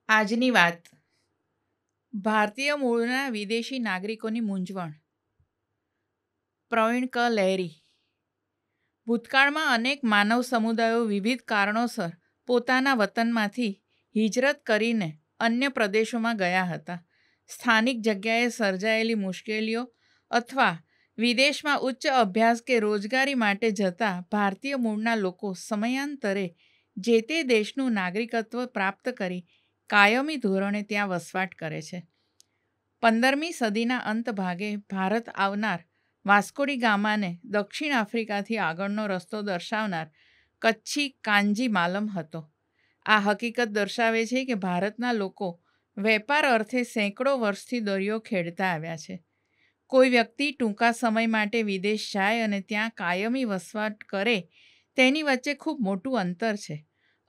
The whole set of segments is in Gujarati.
આજની વાત ભારતીય મૂળના વિદેશી નાગરિકોની મૂંઝવણ. પ્રવીણ ક લહેરી. ભૂતકાળમાં અનેક માનવ સમુદાયો વિવિધ કારણોસર પોતાના વતનમાંથી હિજરત કરીને અન્ય પ્રદેશોમાં ગયા હતા. સ્થાનિક જગ્યાએ સર્જાયેલી મુશ્કેલીઓ અથવા વિદેશમાં ઉચ્ચ અભ્યાસ કે રોજગારી માટે જતા ભારતીય મૂળના લોકો સમયાંતરે જે તે દેશનું નાગરિકત્વ પ્રાપ્ત કરી કાયમી ધોરણે ત્યાં વસવાટ કરે છે. 15મી સદીના અંત ભાગે ભારત આવનાર વાસ્કોડી ગામાને દક્ષિણ આફ્રિકાથી આગળનો રસ્તો દર્શાવનાર કચ્છી કાંજી માલમ હતો. આ હકીકત દર્શાવે છે કે ભારતના લોકો વેપાર અર્થે સેંકડો વર્ષથી દરિયો ખેડતા આવ્યા છે. કોઈ વ્યક્તિ ટૂંકા સમય માટે વિદેશ જાય અને ત્યાં કાયમી વસવાટ કરે તેની વચ્ચે ખૂબ મોટું અંતર છે.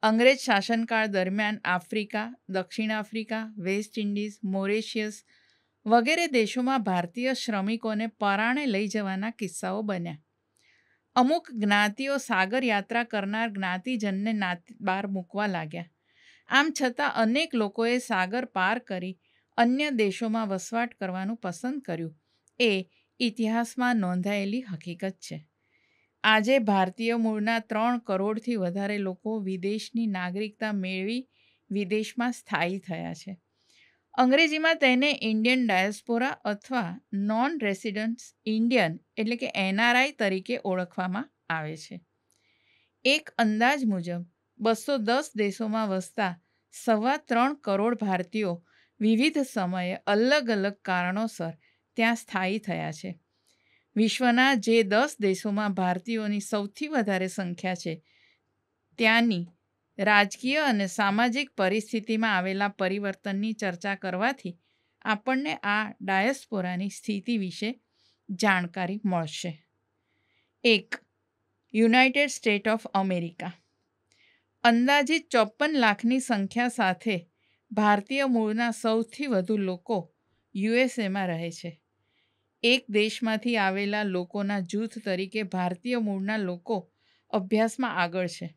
અંગ્રેજ શાસનકાળ દરમિયાન આફ્રિકા, દક્ષિણ આફ્રિકા, વેસ્ટ ઇન્ડિઝ, મોરેશિયસ વગેરે દેશોમાં ભારતીય શ્રમિકોને પરાણે લઈ જવાના કિસ્સાઓ બન્યા. અમુક જ્ઞાતિઓ સાગર યાત્રા કરનાર જ્ઞાતિજનને બહાર મૂકવા લાગ્યા. આમ છતાં અનેક લોકોએ સાગર પાર કરી અન્ય દેશોમાં વસવાટ કરવાનું પસંદ કર્યું એ ઇતિહાસમાં નોંધાયેલી હકીકત છે. આજે ભારતીય મૂળના 3 કરોડથી વધારે લોકો વિદેશની નાગરિકતા મેળવી વિદેશમાં સ્થાયી થયા છે. અંગ્રેજીમાં તેને ઇન્ડિયન ડાયસ્પોરા અથવા નોન રેસિડન્ટ્સ ઇન્ડિયન એટલે કે NRI તરીકે ઓળખવામાં આવે છે. એક અંદાજ મુજબ 210 દેશોમાં વસતા 3.25 કરોડ ભારતીયો વિવિધ સમયે અલગ અલગ કારણોસર ત્યાં સ્થાયી થયા છે. વિશ્વના જે 10 દેશોમાં ભારતીયોની સૌથી વધારે સંખ્યા છે ત્યાંની રાજકીય અને સામાજિક પરિસ્થિતિમાં આવેલા પરિવર્તનની ચર્ચા કરવાથી આપણને આ ડાયસ્પોરાની સ્થિતિ વિશે જાણકારી મળશે. 1. United state of America. અંદાજિત 54 લાખની સંખ્યા સાથે ભારતીય મૂળના સૌથી વધુ લોકો USAમાં રહે છે. એક દેશમાંથી આવેલા લોકોના જૂથ તરીકે ભારતીય મૂળના લોકો અભ્યાસમાં આગળ છે.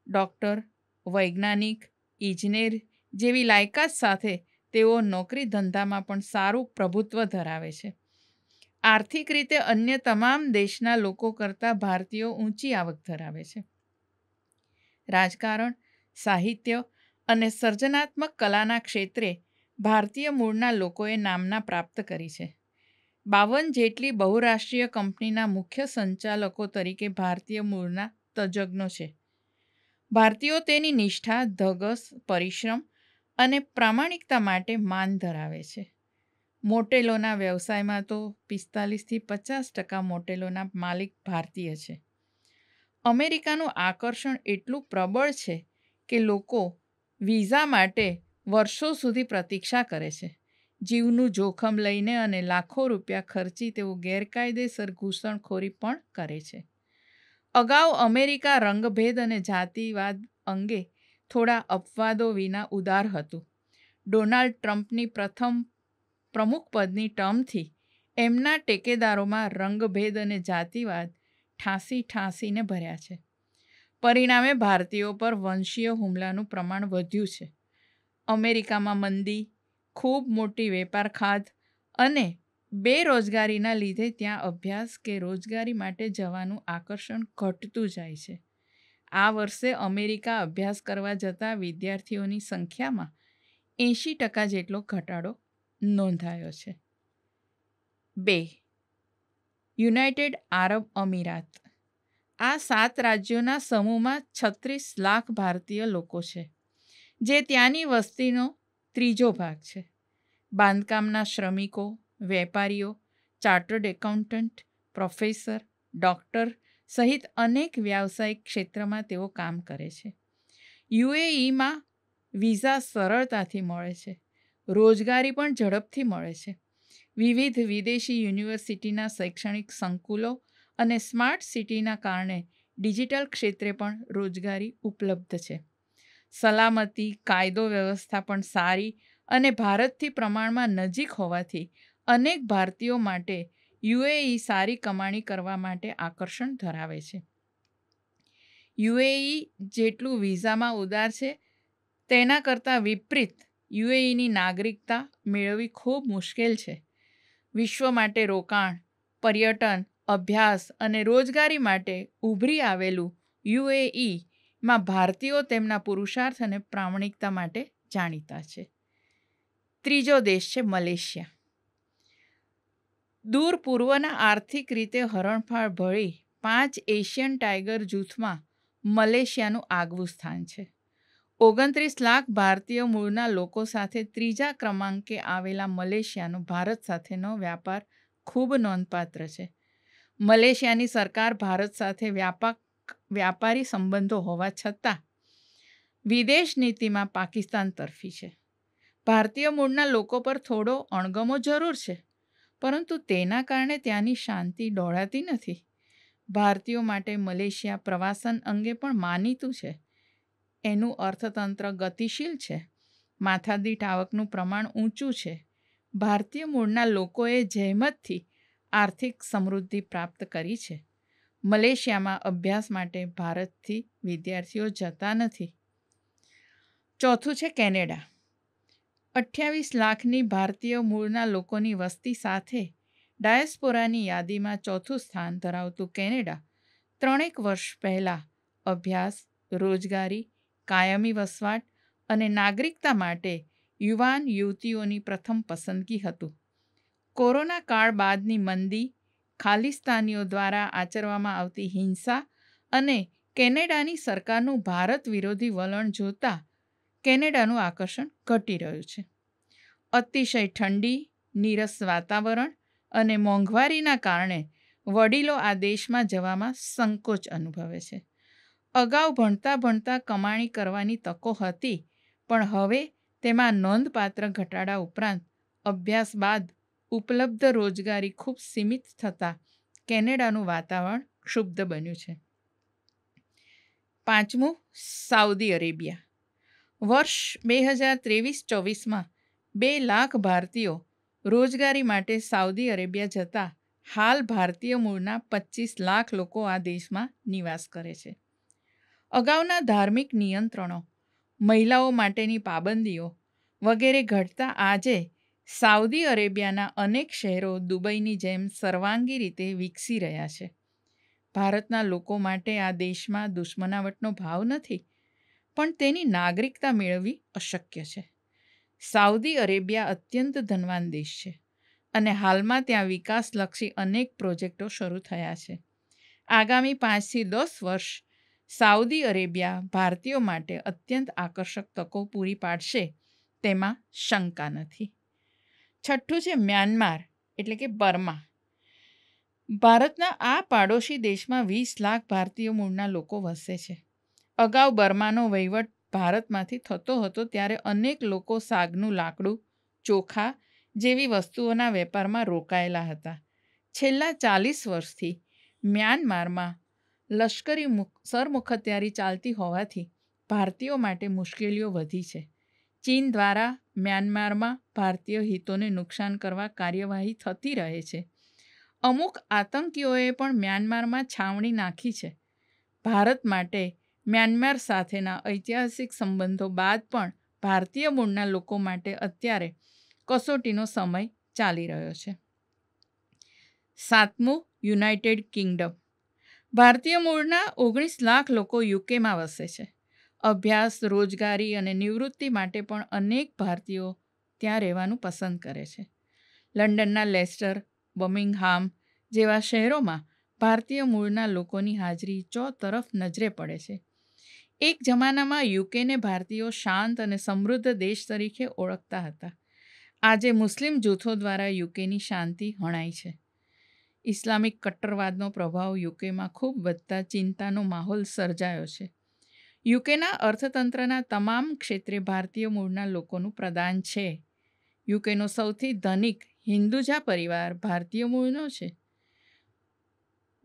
ડૉક્ટર, વૈજ્ઞાનિક, ઇજનેર જેવી લાયકાત સાથે તેઓ નોકરી ધંધામાં પણ સારું પ્રભુત્વ ધરાવે છે. આર્થિક રીતે અન્ય તમામ દેશના લોકો કરતાં ભારતીયો ઊંચી આવક ધરાવે છે. રાજકારણ, સાહિત્ય અને સર્જનાત્મક કલાના ક્ષેત્રે ભારતીય મૂળના લોકોએ નામના પ્રાપ્ત કરી છે. 52 જેટલી બહુરાષ્ટ્રીય કંપનીના મુખ્ય સંચાલકો તરીકે ભારતીય મૂળના તજજ્ઞો છે. ભારતીયો તેની નિષ્ઠા, ધગશ, પરિશ્રમ અને પ્રામાણિકતા માટે માન ધરાવે છે. મોટેલોના વ્યવસાયમાં તો 45-50% મોટેલોના માલિક ભારતીય છે. અમેરિકાનું આકર્ષણ એટલું પ્રબળ છે કે લોકો વિઝા માટે વર્ષો સુધી પ્રતીક્ષા કરે છે. જીવનું જોખમ લઈને અને લાખો રૂપિયા ખર્ચી તેઓ ગેરકાયદેસર ઘૂસણખોરી પણ કરે છે. અગાઉ અમેરિકા રંગભેદ અને જાતિવાદ અંગે થોડા અપવાદો વિના ઉદાર હતું. ડોનાલ્ડ ટ્રમ્પની પ્રથમ પ્રમુખપદની ટર્મથી એમના ટેકેદારોમાં રંગભેદ અને જાતિવાદ ઠાંસીને ભર્યા છે. પરિણામે ભારતીયો પર વંશીય હુમલાનું પ્રમાણ વધ્યું છે. અમેરિકામાં મંદી, ખૂબ મોટી વેપાર ખાધ અને બેરોજગારીના લીધે ત્યાં અભ્યાસ કે રોજગારી માટે જવાનું આકર્ષણ ઘટતું જાય છે. આ વર્ષે અમેરિકા અભ્યાસ કરવા જતા વિદ્યાર્થીઓની સંખ્યામાં 80% જેટલો ઘટાડો નોંધાયો છે. 2. યુનાઇટેડ આરબ અમીરાત. આ 7 રાજ્યોના સમૂહમાં 36 લાખ ભારતીય લોકો છે, જે ત્યાંની વસ્તીનો ત્રીજો ભાગ છે. બાંધકામના શ્રમિકો, વેપારીઓ, ચાર્ટર્ડ એકાઉન્ટન્ટ, પ્રોફેસર, ડૉક્ટર સહિત અનેક વ્યાવસાયિક ક્ષેત્રમાં તેઓ કામ કરે છે. UAEમાં વિઝા સરળતાથી મળે છે. રોજગારી પણ ઝડપથી મળે છે. વિવિધ વિદેશી યુનિવર્સિટીના શૈક્ષણિક સંકુલો અને સ્માર્ટ સિટીના કારણે ડિજિટલ ક્ષેત્રે પણ રોજગારી ઉપલબ્ધ છે. સલામતી, કાયદો વ્યવસ્થા પણ સારી અને ભારતથી પ્રમાણમાં નજીક હોવાથી અનેક ભારતીયો માટે UAE સારી કમાણી કરવા માટે આકર્ષણ ધરાવે છે. UAE જેટલું વિઝામાં ઉદાર છે તેના કરતાં વિપરીત યુએઈની નાગરિકતા મેળવવી ખૂબ મુશ્કેલ છે. વિશ્વ માટે રોકાણ, પર્યટન, અભ્યાસ અને રોજગારી માટે ઉભરી આવેલું યુએઈમાં ભારતીયો તેમના પુરુષાર્થ અને પ્રામાણિકતા માટે જાણીતા છે. ત્રીજો દેશ છે મલેશિયા. દૂર પૂર્વના આર્થિક રીતે હરણફાળ ભળી 5 એશિયન ટાઈગર જૂથમાં મલેશિયાનું આગવું સ્થાન છે. 29 લાખ ભારતીય મૂળના લોકો સાથે ત્રીજા ક્રમાંકે આવેલા મલેશિયાનો ભારત સાથેનો વ્યાપાર ખૂબ નોંધપાત્ર છે. મલેશિયાની સરકાર ભારત સાથે વ્યાપારી સંબંધો હોવા છતાં વિદેશ નીતિમાં પાકિસ્તાન તરફી છે. ભારતીય મૂળના લોકો પર થોડો અણગમો જરૂર છે, પરંતુ તેના કારણે ત્યાંની શાંતિ ડહોળાતી નથી. ભારતીયો માટે મલેશિયા પ્રવાસન અંગે પણ માનીતું છે. એનું અર્થતંત્ર ગતિશીલ છે. માથાદીઠ આવકનું પ્રમાણ ઊંચું છે. ભારતીય મૂળના લોકોએ જહેમતથી આર્થિક સમૃદ્ધિ પ્રાપ્ત કરી છે. મલેશિયામાં અભ્યાસ માટે ભારતથી વિદ્યાર્થીઓ જતા નથી. ચોથું છે કેનેડા. 28 લાખની ભારતીય મૂળના લોકોની વસ્તી સાથે ડાયસ્પોરાની યાદીમાં ચોથું સ્થાન ધરાવતું કેનેડા 3 વર્ષ પહેલાં અભ્યાસ, રોજગારી, કાયમી વસવાટ અને નાગરિકતા માટે યુવાન યુવતીઓની પ્રથમ પસંદગી હતું. કોરોના કાળ બાદની મંદી, ખાલિસ્તાનીઓ દ્વારા આચરવામાં આવતી હિંસા અને કેનેડાની સરકારનું ભારત વિરોધી વલણ જોતા કેનેડાનું આકર્ષણ ઘટી રહ્યું છે. અતિશય ઠંડી, નીરસ વાતાવરણ અને મોંઘવારીના કારણે વડીલો આ દેશમાં જવામાં સંકોચ અનુભવે છે. અગાઉ ભણતા કમાણી કરવાની તકો હતી, પણ હવે તેમાં નોંધપાત્ર ઘટાડા ઉપરાંત અભ્યાસ બાદ ઉપલબ્ધ રોજગારી ખૂબ સીમિત થતાં કેનેડાનું વાતાવરણ ક્ષુબ્ધ બન્યું છે. પાંચમું, સાઉદી અરેબિયા. વર્ષ 2023-24માં 2 લાખ ભારતીયો રોજગારી માટે સાઉદી અરેબિયા જતા હાલ ભારતીય મૂળના 25 લાખ લોકો આ દેશમાં નિવાસ કરે છે. અગાઉના ધાર્મિક નિયંત્રણો, મહિલાઓ માટેની પાબંદીઓ વગેરે ઘટતા આજે સાઉદી અરેબિયાના અનેક શહેરો દુબઈની જેમ સર્વાંગી રીતે વિકસી રહ્યા છે. ભારતના લોકો માટે આ દેશમાં દુશ્મનાવટનો ભાવ નથી, પણ તેની નાગરિકતા મેળવવી અશક્ય છે. સાઉદી અરેબિયા અત્યંત ધનવાન દેશ છે અને હાલમાં ત્યાં વિકાસલક્ષી અનેક પ્રોજેક્ટો શરૂ થયા છે. આગામી 5 થી 10 વર્ષ સાઉદી અરેબિયા ભારતીયો માટે અત્યંત આકર્ષક તકો પૂરી પાડશે, તેમાં શંકા નથી. છઠ્ઠું છે મ્યાનમાર એટલે કે બર્મા. ભારતના આ પાડોશી દેશમાં 20 લાખ ભારતીય મૂળના લોકો વસે છે. અગાઉ બર્માનો વહીવટ ભારતમાંથી થતો હતો ત્યારે અનેક લોકો સાગનું લાકડું, ચોખા જેવી વસ્તુઓના વેપારમાં રોકાયેલા હતા. છેલ્લા 40 વર્ષથી મ્યાનમારમાં લશ્કરી સરમુખત્યારી ચાલતી હોવાથી ભારતીયો માટે મુશ્કેલીઓ વધી છે. ચીન દ્વારા મ્યાનમારમાં ભારતીય હિતોને નુકસાન કરવા કાર્યવાહી થતી રહે છે. અમુક આતંકીઓએ પણ મ્યાનમારમાં છાવણી નાખી છે. ભારત માટે મ્યાનમાર સાથેના ઐતિહાસિક સંબંધો બાદ પણ ભારતીય મૂળના લોકો માટે અત્યારે કસોટીનો સમય ચાલી રહ્યો છે. સાતમું, યુનાઇટેડ કિંગડમ. ભારતીય મૂળના 19 લાખ લોકો યુકેમાં વસે છે. અભ્યાસ, રોજગારી અને નિવૃત્તિ માટે પણ અનેક ભારતીયો ત્યાં રહેવાનું પસંદ કરે છે. લંડનના લેસ્ટર, બર્મિંગહામ જેવા શહેરોમાં ભારતીય મૂળના લોકોની હાજરી ચોતરફ નજરે પડે છે. એક જમાનામાં યુકેને ભારતીયો શાંત અને સમૃદ્ધ દેશ તરીકે ઓળખતા હતા. આજે મુસ્લિમ જૂથો દ્વારા યુકેની શાંતિ હણાઈ છે. ઇસ્લામિક કટ્ટરવાદનો પ્રભાવ યુકેમાં ખૂબ વધતા ચિંતાનો માહોલ સર્જાયો છે. યુકેના અર્થતંત્રના તમામ ક્ષેત્રે ભારતીય મૂળના લોકોનું પ્રદાન છે. યુકેનો સૌથી ધનિક હિન્દુજા પરિવાર ભારતીય મૂળનો છે.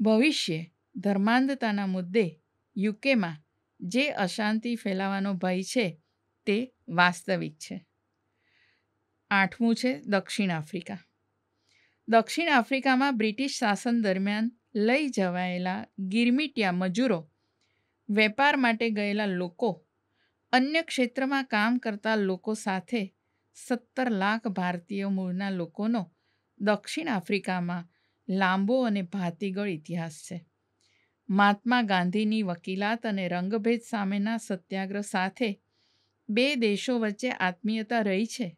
ભવિષ્ય ધર્માંધતાના મુદ્દે યુકેમાં જે અશાંતિ ફેલાવાનો ભય છે તે વાસ્તવિક છે. આઠમું છે દક્ષિણ આફ્રિકા. દક્ષિણ આફ્રિકામાં બ્રિટિશ શાસન દરમિયાન લઈ જવાયેલા ગિરમિટિયા મજૂરો, વેપાર માટે ગયેલા લોકો અન્ય ક્ષેત્રમાં કામ કરતા લોકો સાથે 17 લાખ ભારતીય મૂળના લોકોનો દક્ષિણ આફ્રિકામાં લાંબો અને ભાતીગળ ઇતિહાસ છે. મહાત્મા ગાંધીની વકીલાત અને રંગભેદ સામેના સત્યાગ્રહ સાથે બે દેશો વચ્ચે આત્મીયતા રહી છે.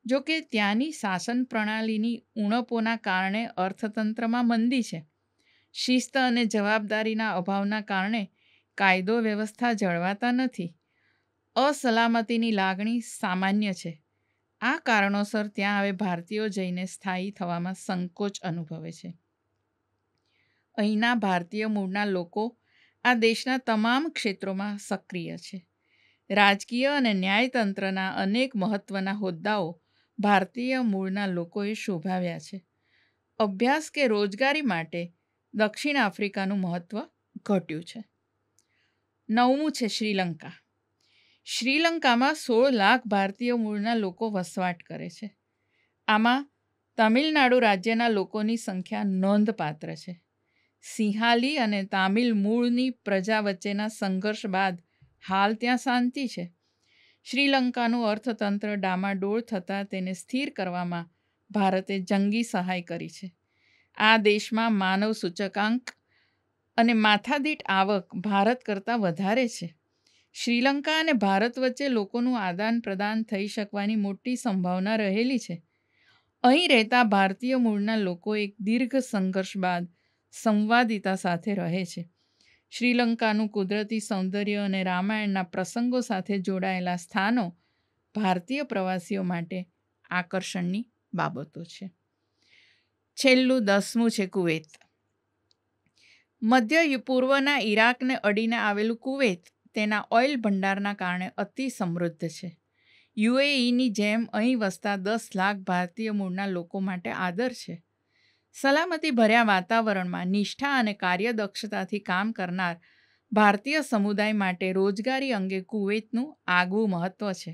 જો કે ત્યાંની શાસન પ્રણાલીની ઉણપોના કારણે અર્થતંત્રમાં મંદી છે. શિસ્ત અને જવાબદારીના અભાવના કારણે કાયદો વ્યવસ્થા જળવાતા નથી. અસલામતીની લાગણી સામાન્ય છે. આ કારણોસર ત્યાં હવે ભારતીયો જઈને સ્થાયી થવામાં સંકોચ અનુભવે છે. અહીંના ભારતીય મૂળના લોકો આ દેશના તમામ ક્ષેત્રોમાં સક્રિય છે. રાજકીય અને ન્યાયતંત્રના અનેક મહત્વના હોદ્દાઓ ભારતીય મૂળના લોકોએ શોભાવ્યા છે. અભ્યાસ કે રોજગારી માટે દક્ષિણ આફ્રિકાનું મહત્વ ઘટ્યું છે. 9મું છે શ્રીલંકા. શ્રીલંકામાં 16 લાખ ભારતીય મૂળના લોકો વસવાટ કરે છે. આમાં તમિલનાડુ રાજ્યના લોકોની સંખ્યા નોંધપાત્ર છે. સિંહાલી અને તામિલ મૂળની પ્રજા વચ્ચેના સંઘર્ષ બાદ હાલ ત્યાં શાંતિ છે. શ્રીલંકાનું અર્થતંત્ર ડામાડોળ થતાં તેને સ્થિર કરવામાં ભારતે જંગી સહાય કરી છે. આ દેશમાં માનવ સૂચકાંક અને માથાદીઠ આવક ભારત કરતાં વધારે છે. શ્રીલંકા અને ભારત વચ્ચે લોકોનું આદાન પ્રદાન થઈ શકવાની મોટી સંભાવના રહેલી છે. અહીં રહેતા ભારતીય મૂળના લોકો એક દીર્ઘ સંઘર્ષ બાદ સંવાદિતા સાથે રહે છે. શ્રીલંકાનું કુદરતી સૌંદર્ય અને રામાયણના પ્રસંગો સાથે જોડાયેલા સ્થાનો ભારતીય પ્રવાસીઓ માટે આકર્ષણની બાબતો છે. છેલ્લું 10મું છે કુવેત. મધ્ય પૂર્વના ઈરાકને અડીને આવેલું કુવેત તેના ઓઇલ ભંડારના કારણે અતિ સમૃદ્ધ છે. યુએઈની જેમ અહીં વસતા 10 લાખ ભારતીય મૂળના લોકો માટે આદર છે. સલામતી ભર્યા વાતાવરણમાં નિષ્ઠા અને કાર્યદક્ષતાથી કામ કરનાર ભારતીય સમુદાય માટે રોજગારી અંગે કુવેતનું આગવું મહત્વ છે.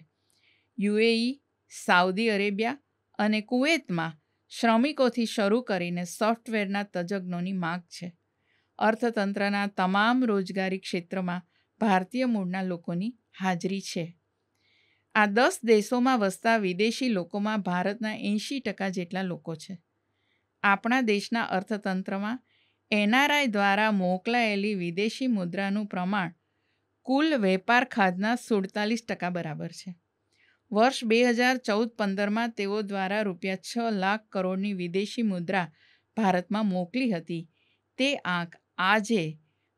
યુએઈ, સાઉદી અરેબિયા અને કુવેતમાં શ્રમિકોથી શરૂ કરીને સોફ્ટવેરના તજજ્ઞોની માંગ છે. અર્થતંત્રના તમામ રોજગારી ક્ષેત્રમાં ભારતીય મૂળના લોકોની હાજરી છે. આ 10 દેશોમાં વસતા વિદેશી લોકોમાં ભારતના 80% જેટલા લોકો છે. આપણા દેશના અર્થતંત્રમાં એનઆરઆઈ દ્વારા મોકલાયેલી વિદેશી મુદ્રાનું પ્રમાણ કુલ વેપાર ખાધના 47% બરાબર છે. વર્ષ 2014-15માં તેઓ દ્વારા રૂપિયા 6 લાખ કરોડની વિદેશી મુદ્રા ભારતમાં મોકલી હતી. તે આંક આજે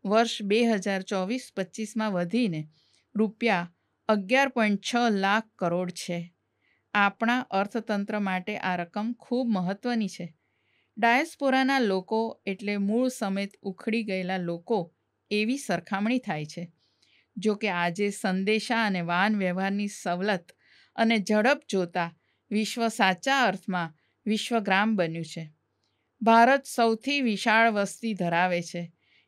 વર્ષ 2024-25માં વધીને રૂપિયા 11.6 લાખ કરોડ છે. આપણા અર્થતંત્ર માટે આ રકમ ખૂબ મહત્વની છે. ડાયસ્પોરાના લોકો એટલે મૂળ સમેત ઉખડી ગયેલા લોકો એવી સરખામણી થાય છે. જો કે આજે સંદેશા અને વાહન વ્યવહારની સવલત અને ઝડપ જોતા વિશ્વ સાચા અર્થમાં વિશ્વગ્રામ બન્યું છે. ભારત સૌથી વિશાળ વસ્તી ધરાવે છે,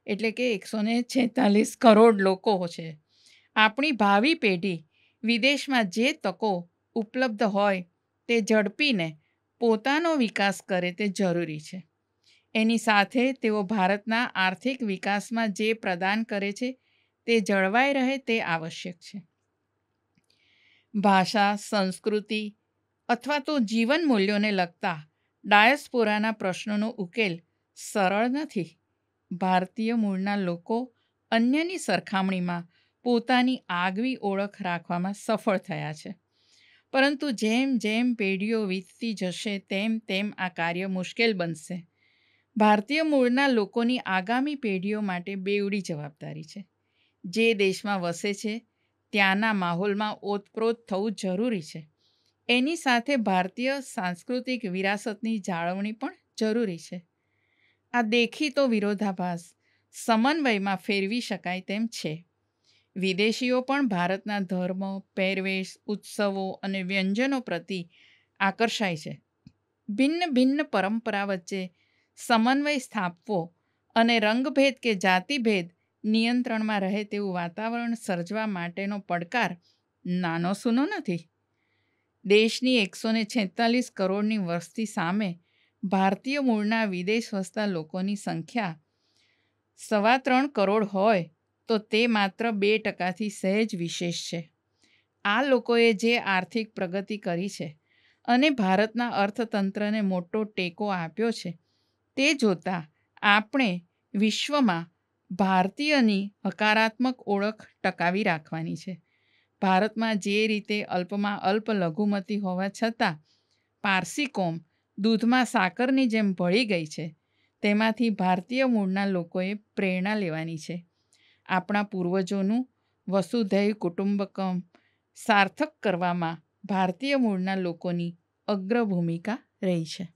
એટલે કે 146 કરોડ લોકો છે. આપણી ભાવિ પેઢી વિદેશમાં જે તકો ઉપલબ્ધ હોય તે ઝડપીને પોતાનો વિકાસ કરે તે જરૂરી છે. એની સાથે તેઓ ભારતના આર્થિક વિકાસમાં જે પ્રદાન કરે છે તે જળવાઈ રહે તે આવશ્યક છે. ભાષા, સંસ્કૃતિ અથવા તો જીવન મૂલ્યોને લગતા ડાયસ્પોરાના પ્રશ્નોનો ઉકેલ સરળ નથી. ભારતીય મૂળના લોકો અન્યની સરખામણીમાં પોતાની આગવી ઓળખ રાખવામાં સફળ થયા છે. પરંતુ જેમ જેમ પેઢીઓ વીતતી જશે તેમ તેમ આ કાર્ય મુશ્કેલ બનશે. ભારતીય મૂળના લોકોની આગામી પેઢીઓ માટે બેવડી જવાબદારી છે. જે દેશમાં વસે છે ત્યાંના માહોલમાં ઓતપ્રોત થવું જરૂરી છે. એની સાથે ભારતીય સાંસ્કૃતિક વિરાસતની જાળવણી પણ જરૂરી છે. આ દેખીતો વિરોધાભાસ સમન્વયમાં ફેરવી શકાય તેમ છે. વિદેશીઓ પણ ભારતના ધર્મ, પહેરવેશ, ઉત્સવો અને વ્યંજનો પ્રતિ આકર્ષાય છે. ભિન્ન ભિન્ન પરંપરા વચ્ચે સમન્વય સ્થાપવો અને રંગભેદ કે જાતિભેદ નિયંત્રણમાં રહે તેવું વાતાવરણ સર્જવા માટેનો પડકાર નાનો સૂનો નથી. દેશની 146 કરોડની વસ્તી સામે ભારતીય મૂળના વિદેશ વસતા લોકોની સંખ્યા 3.25 કરોડ હોય તો તે માત્ર 2%થી સહેજ વિશેષ છે. આ લોકોએ જે આર્થિક પ્રગતિ કરી છે અને ભારતના અર્થતંત્રને મોટો ટેકો આપ્યો છે તે જોતાં આપણે વિશ્વમાં ભારતીયની હકારાત્મક ઓળખ ટકાવી રાખવાની છે. ભારતમાં જે રીતે અલ્પમાં અલ્પ લઘુમતી હોવા છતાં પારસી કોમ દૂધમાં સાકરની જેમ ભળી ગઈ છે, તેમાંથી ભારતીય મૂળના લોકોએ પ્રેરણા લેવાની છે. આપણા પૂર્વજોનું વસુધૈવ કુટુંબકમ સાર્થક કરવામાં ભારતીય મૂળના લોકોની અગ્ર ભૂમિકા રહી છે.